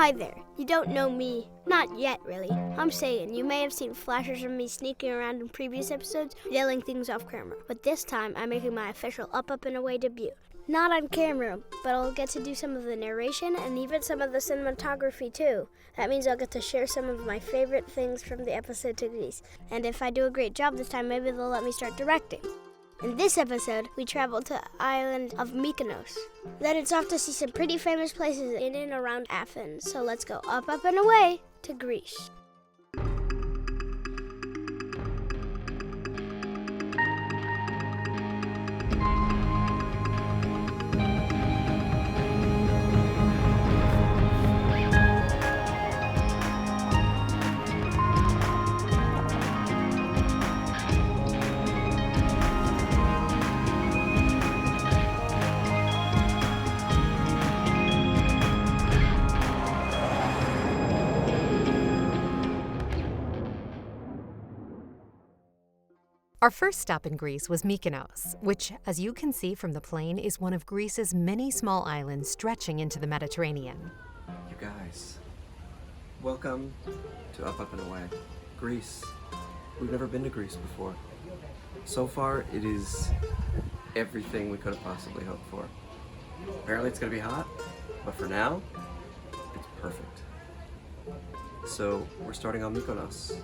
Hi there. You don't know me. Not yet, really. I'm Sagan. You may have seen flashes of me sneaking around in previous episodes, yelling things off camera. But this time, I'm making my official Up and Away debut. Not on camera, but I'll get to do some of the narration and even some of the cinematography too. That means I'll get to share some of my favorite things from the episode to Greece. And if I do a great job this time, maybe they'll let me start directing. In this episode, we travel to the island of Mykonos. Then it's off to see some pretty famous places in and around Athens. So let's go up and away to Greece. Our first stop in Greece was Mykonos, which, as you can see from the plane, is one of Greece's many small islands stretching into the Mediterranean. You guys, welcome to Up and Away, Greece. We've never been to Greece before. So far, it is everything we could have possibly hoped for. Apparently it's gonna be hot, but for now, it's perfect. So we're starting on Mykonos.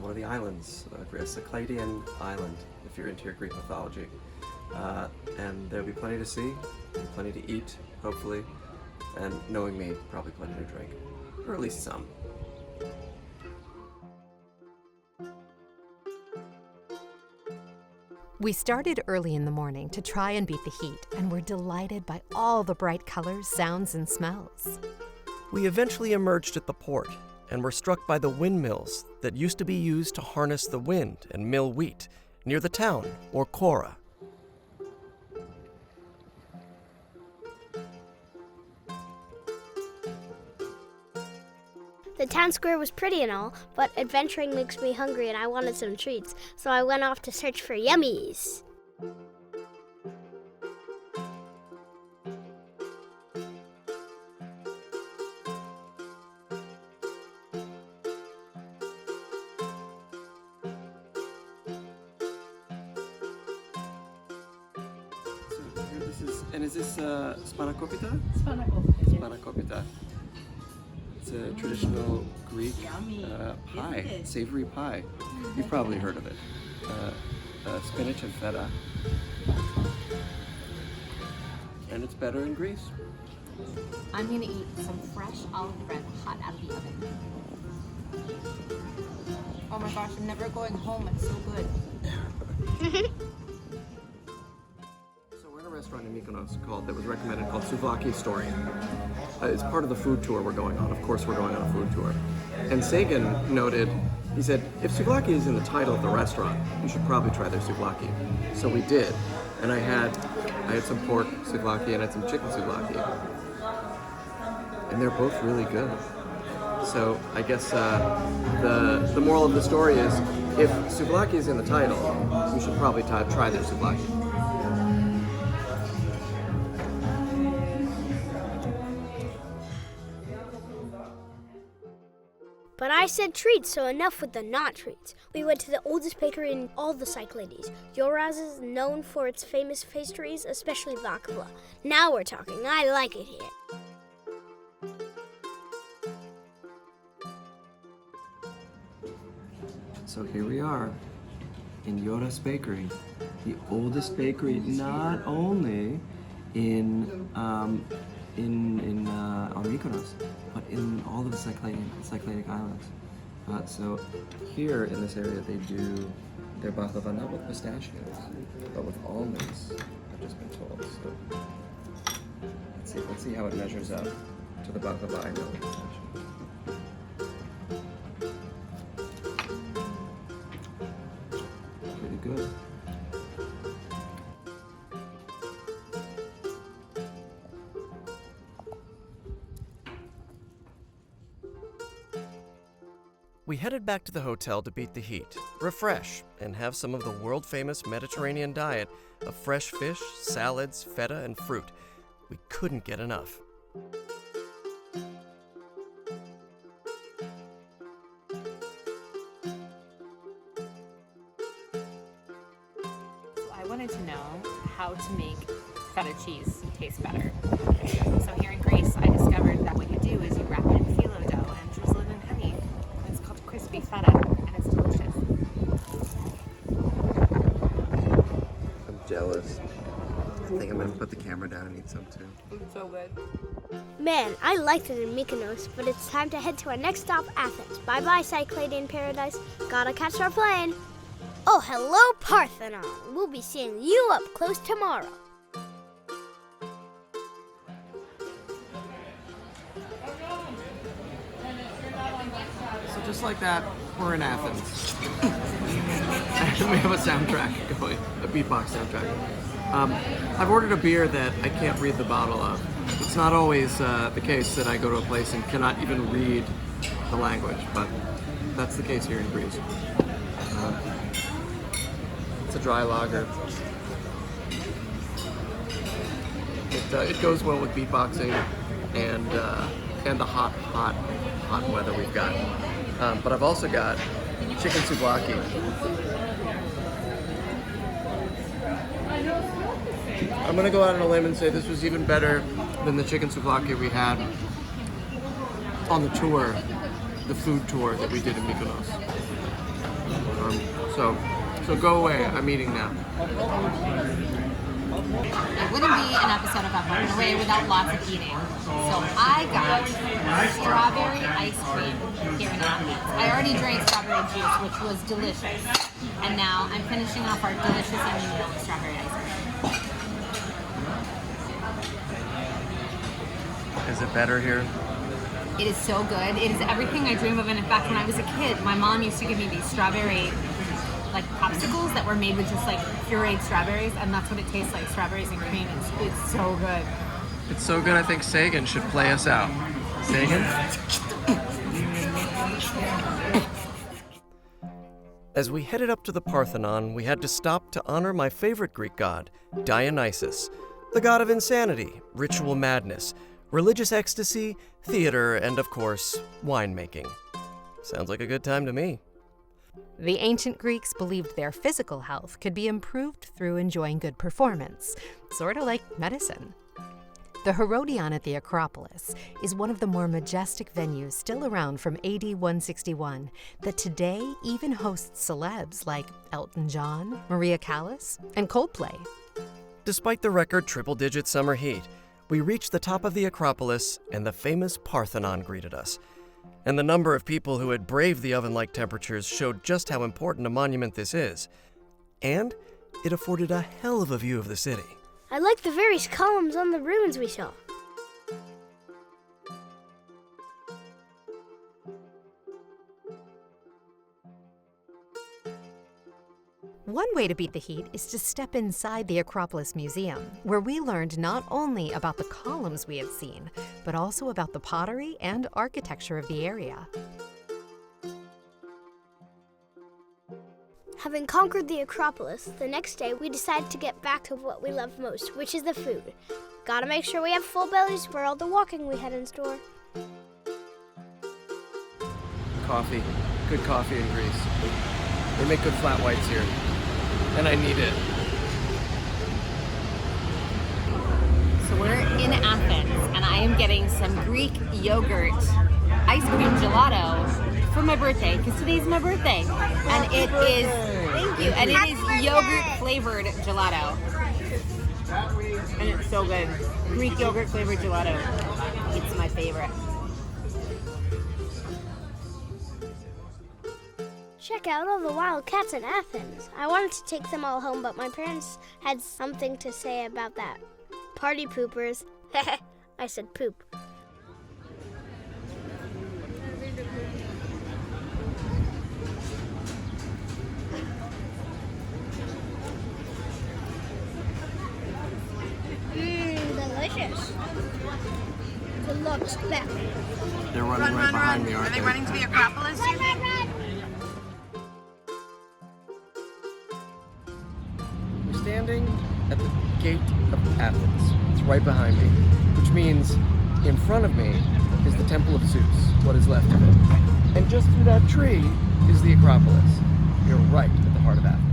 One of the islands, a Cycladian island, if you're into your Greek mythology. And there'll be plenty to see, plenty to eat, hopefully, and knowing me, probably plenty to drink, or at least some. We started early in the morning to try and beat the heat, and were delighted by all the bright colors, sounds, and smells. We eventually emerged at the port, and were struck by the windmills that used to be used to harness the wind and mill wheat near the town, or Kora. The town square was pretty and all, but adventuring makes me hungry and I wanted some treats, so I went off to search for yummies. And is this spanakopita? Spanakopita. It's a traditional Greek pie, savory pie. You've probably heard of it. Spinach and feta. And it's better in Greece. I'm gonna eat some fresh olive bread hot out of the oven. Oh my gosh, I'm never going home. It's so good. Restaurant in Mykonos that was recommended called Souvlaki Story. It's part of the food tour we're going on. Of course we're going on a food tour. And Sagan noted, he said, if souvlaki is in the title of the restaurant, you should probably try their souvlaki. So we did. And I had some pork souvlaki and I had some chicken souvlaki. And they're both really good. So I guess the moral of the story is, if souvlaki is in the title, you should probably try their souvlaki. But I said treats, so enough with the not treats. We went to the oldest bakery in all the Cyclades. Yuri is known for its famous pastries, especially baklava. Now we're talking. I like it here. So here we are in Yuri's bakery, the oldest bakery not only on Mykonos, but in all of the Cycladic islands. So here in this area they do their baklava not with pistachios, but with almonds, I've just been told. So let's see how it measures up to the baklava I know with pistachios. Pretty good. We headed back to the hotel to beat the heat, refresh, and have some of the world-famous Mediterranean diet of fresh fish, salads, feta, and fruit. We couldn't get enough. wanted to know how to make feta cheese taste better. So here in Greece, I discovered that what you do is you wrap it in phyllo dough and drizzle it in honey. It's called crispy feta, and it's delicious. I'm jealous. I think I'm gonna put the camera down and eat some too. It's so good. Man, I liked it in Mykonos, but it's time to head to our next stop, Athens. Bye-bye, Cycladian paradise. Gotta catch our plane. Oh, hello, Parthenon. We'll be seeing you up close tomorrow. So just like that, we're in Athens. And we have a soundtrack going, a beatbox soundtrack. I've ordered a beer that I can't read the bottle of. It's not always the case that I go to a place and cannot even read the language, but that's the case here in Greece. It's a dry lager. It goes well with beatboxing and the hot weather we've got. But I've also got chicken souvlaki. I'm gonna go out on a limb and say this was even better than the chicken souvlaki we had on the tour, the food tour that we did in Mykonos. So go away. I'm eating now. It wouldn't be an episode of Up and Away without lots of eating. So I got strawberry ice cream here in Athens. I already drank strawberry juice, which was delicious. And now I'm finishing off our delicious onion meal with strawberry ice cream. Is it better here? It is so good. It is everything I dream of. And in fact, when I was a kid, my mom used to give me these strawberry popsicles that were made with just pureed strawberries, and that's what it tastes like, strawberries and cream. It's so good. It's so good I think Sagan should play us out. Sagan? As we headed up to the Parthenon, we had to stop to honor my favorite Greek god, Dionysus, the god of insanity, ritual madness, religious ecstasy, theater, and of course, winemaking. Sounds like a good time to me. The ancient Greeks believed their physical health could be improved through enjoying good performance, sort of like medicine. The Herodion at the Acropolis is one of the more majestic venues still around from AD 161 that today even hosts celebs like Elton John, Maria Callas, and Coldplay. Despite the record triple-digit summer heat, we reached the top of the Acropolis and the famous Parthenon greeted us. And the number of people who had braved the oven-like temperatures showed just how important a monument this is. And it afforded a hell of a view of the city. I like the various columns on the ruins we saw. One way to beat the heat is to step inside the Acropolis Museum, where we learned not only about the columns we had seen, but also about the pottery and architecture of the area. Having conquered the Acropolis, the next day we decided to get back to what we love most, which is the food. Gotta make sure we have full bellies for all the walking we had in store. Coffee. Good coffee in Greece. They make good flat whites here. And I need it. So we're in Athens, and I am getting some Greek yogurt ice cream gelato for my birthday, because today's my birthday. And it is, thank you, and it is yogurt flavored gelato. And it's so good. Greek yogurt flavored gelato. It's my favorite. Check out all the wild cats in Athens. I wanted to take them all home, but my parents had something to say about that. Party poopers. I said poop. Delicious. It looks better. They're running right behind me, aren't they? Are they running to the Acropolis? We're standing at the gate of Athens. It's right behind me, which means in front of me is the Temple of Zeus, what is left of it. And just through that tree is the Acropolis. You're right at the heart of Athens.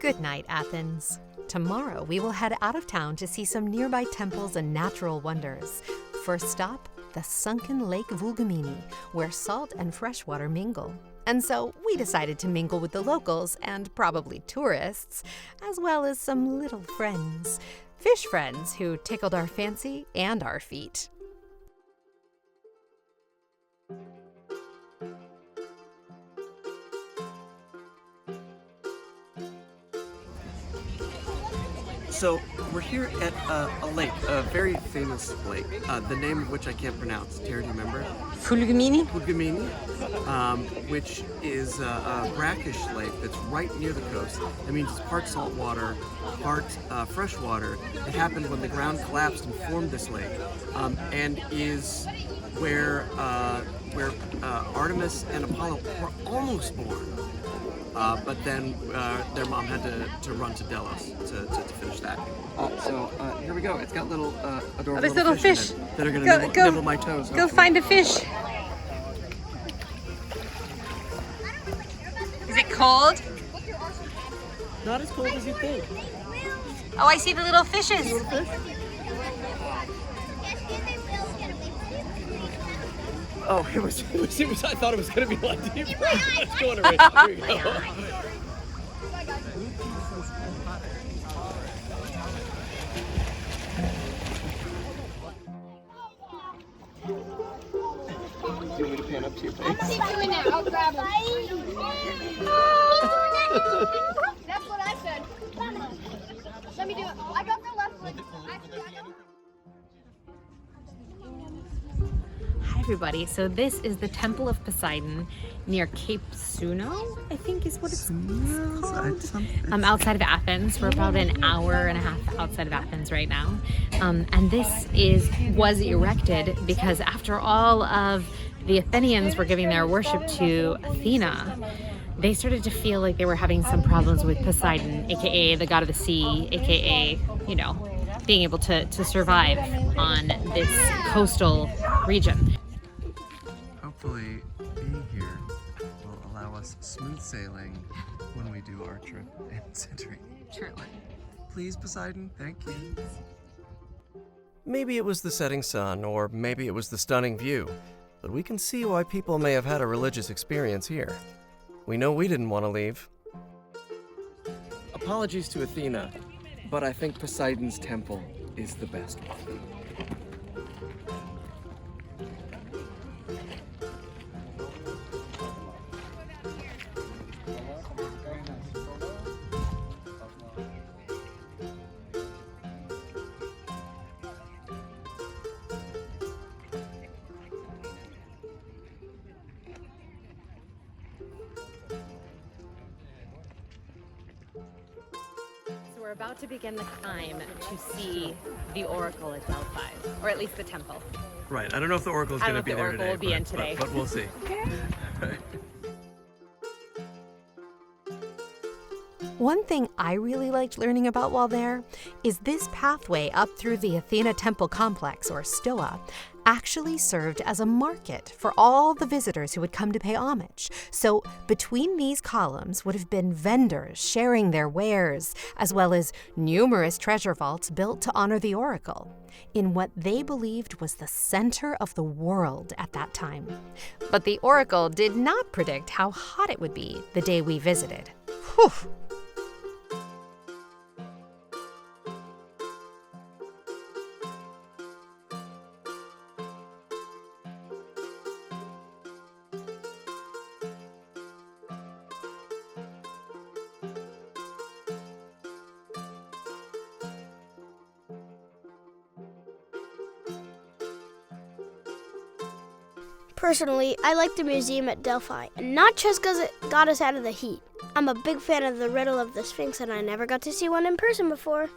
Good night, Athens. Tomorrow we will head out of town to see some nearby temples and natural wonders. First stop, the sunken Lake Vouliagmeni, where salt and freshwater mingle. And so we decided to mingle with the locals and probably tourists, as well as some little friends. Fish friends who tickled our fancy and our feet. So we're here at a lake, a very famous lake, the name of which I can't pronounce. Tara, do you remember? Vouliagmeni? Vouliagmeni, which is a brackish lake that's right near the coast. That means it's part salt water, part fresh water. It happened when the ground collapsed and formed this lake, and is where Artemis and Apollo were almost born. But then their mom had to run to Delos to finish that. So here we go. It's got little adorable little fish in it that are going to nibble my toes. Go find a fish. Is it cold? Not as cold as you think. Oh, I see the little fishes. Oh, it was. I thought it was going to be like deep. Let's go on a race. Here we go. Do you want me to pan up to your face? Keep doing that. I'll grab him. That's what I said. Let me do it. I got the left one. Hi, everybody. So this is the Temple of Poseidon near Cape Suno, I think is what it's called. Outside of Athens. We're about an hour and a half outside of Athens right now. And this was erected because after all of the Athenians were giving their worship to Athena, they started to feel like they were having some problems with Poseidon, aka the god of the sea, aka, being able to survive on this coastal region. Hopefully, being here will allow us smooth sailing when we do our trip in Santorini. Truly. Please, Poseidon, thank you. Maybe it was the setting sun, or maybe it was the stunning view, but we can see why people may have had a religious experience here. We know we didn't want to leave. Apologies to Athena, but I think Poseidon's temple is the best one. We're about to begin the climb to see the oracle at Delphi, or at least the temple. Right. I don't know if the oracle's going to be there today. Will be in today. But we'll see. Right. One thing I really liked learning about while there is this pathway up through the Athena Temple Complex, or Stoa, actually served as a market for all the visitors who would come to pay homage. So between these columns would have been vendors sharing their wares, as well as numerous treasure vaults built to honor the oracle, in what they believed was the center of the world at that time. But the oracle did not predict how hot it would be the day we visited. Whew! Personally, I like the museum at Delphi, and not just because it got us out of the heat. I'm a big fan of the riddle of the Sphinx, and I never got to see one in person before.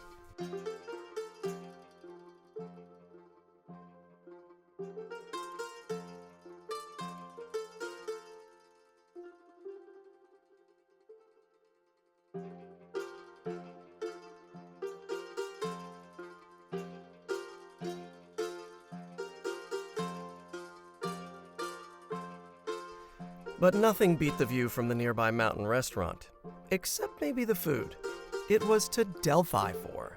But nothing beat the view from the nearby mountain restaurant, except maybe the food. it was to Delphi for.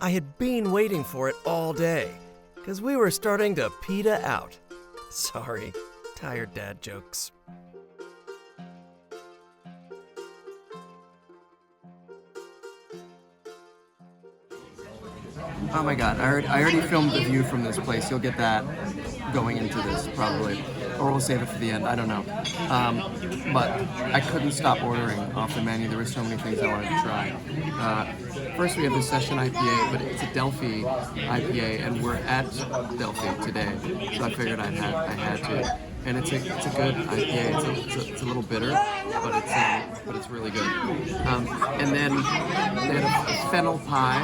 I had been waiting for it all day, because we were starting to peta out. Sorry, tired dad jokes. Oh my god, I already filmed the view from this place. You'll get that going into this, probably. Or we'll save it for the end, I don't know. But I couldn't stop ordering off the menu. There were so many things I wanted to try. First we have the Session IPA, but it's a Delphi IPA, and we're at Delphi today. So I figured I had to. And it's a good IPA. It's a little bitter, but it's really good. And then they had a fennel pie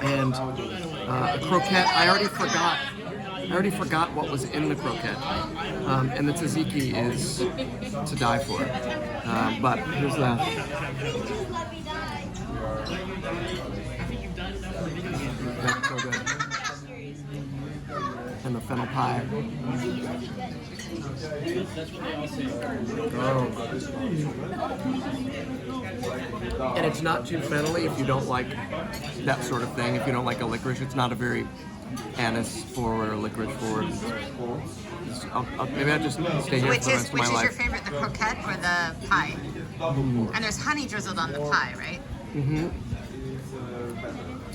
and a croquette. I already forgot what was in the croquette. And the tzatziki is to die for. But here's that. That's so good. And the fennel pie. And it's not too fennelly if you don't like that sort of thing. If you don't like a licorice, it's not a very anise forward or licorice forward. Maybe I'll just stay here for the rest of my life. Which is your favorite, the croquette or the pie? And there's honey drizzled on the pie, right?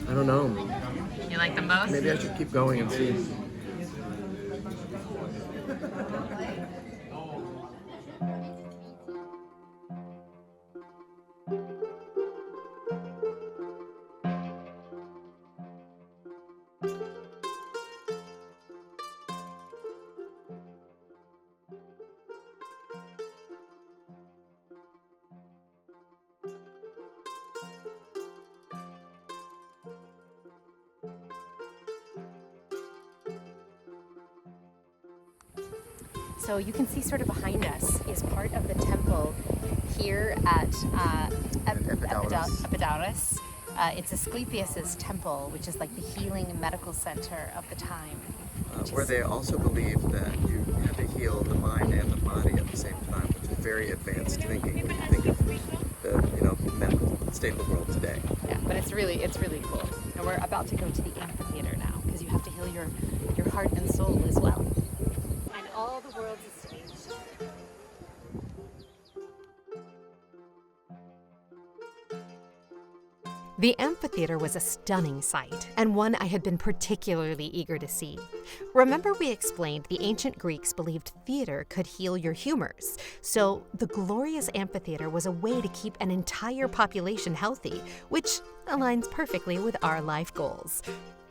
I don't know. You like them both? Maybe I should keep going and see. So you can see sort of behind us is part of the temple here at Epidaurus. It's Asclepius's temple, which is like the healing medical center of the time. Where they also believe that you have to heal the mind and the body at the same time, which is very advanced thinking when you think of the medical state of the world today. Yeah, but it's really cool. And we're about to go to the amphitheater now because you have to heal your heart and soul as well. And all the world's a stage. The amphitheater was a stunning sight, and one I had been particularly eager to see. Remember we explained the ancient Greeks believed theater could heal your humors, so the glorious amphitheater was a way to keep an entire population healthy, which aligns perfectly with our life goals.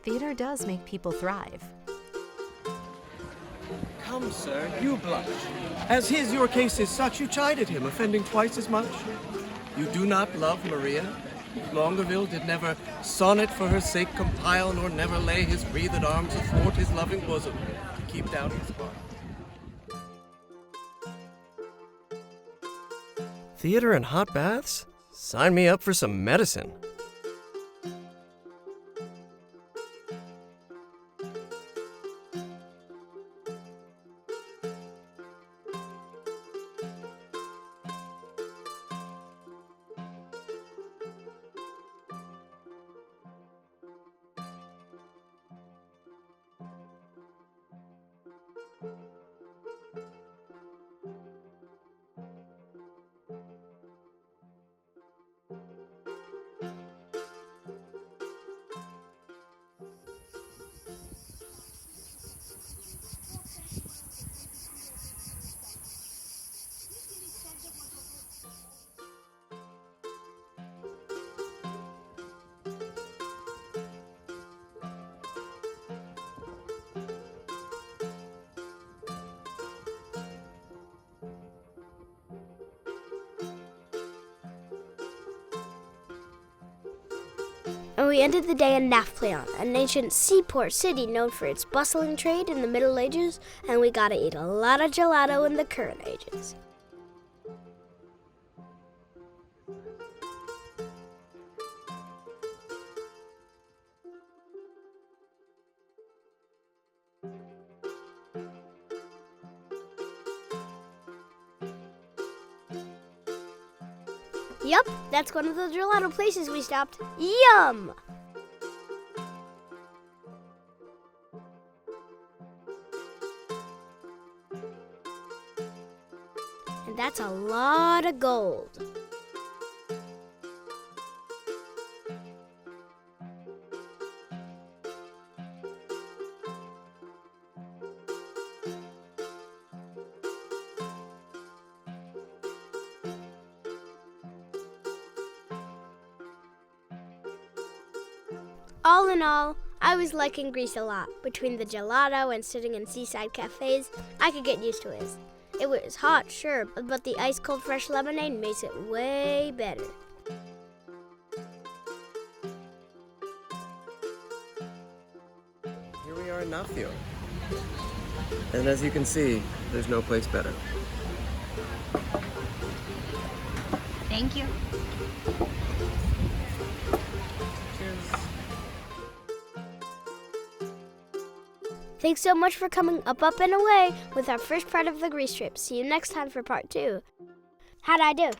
Theater does make people thrive. Come, sir, you blush. As your case is such, you chided him, offending twice as much. You do not love Maria? Longueville did never sonnet for her sake compile, nor never lay his breathed arms athwart his loving bosom to keep down his heart. Theater and hot baths? Sign me up for some medicine. And we ended the day in Nafplion, an ancient seaport city known for its bustling trade in the Middle Ages, and we got to eat a lot of gelato in the current ages. Yup, that's one of the gelato places we stopped. Yum! And that's a lot of gold. All in all, I was liking Greece a lot. Between the gelato and sitting in seaside cafes, I could get used to it. It was hot, sure, but the ice-cold fresh lemonade makes it way better. Here we are in Nafio. And as you can see, there's no place better. Thank you. Cheers. Thanks so much for coming up, and away with our first part of the Greece trip. See you next time for part 2. How'd I do?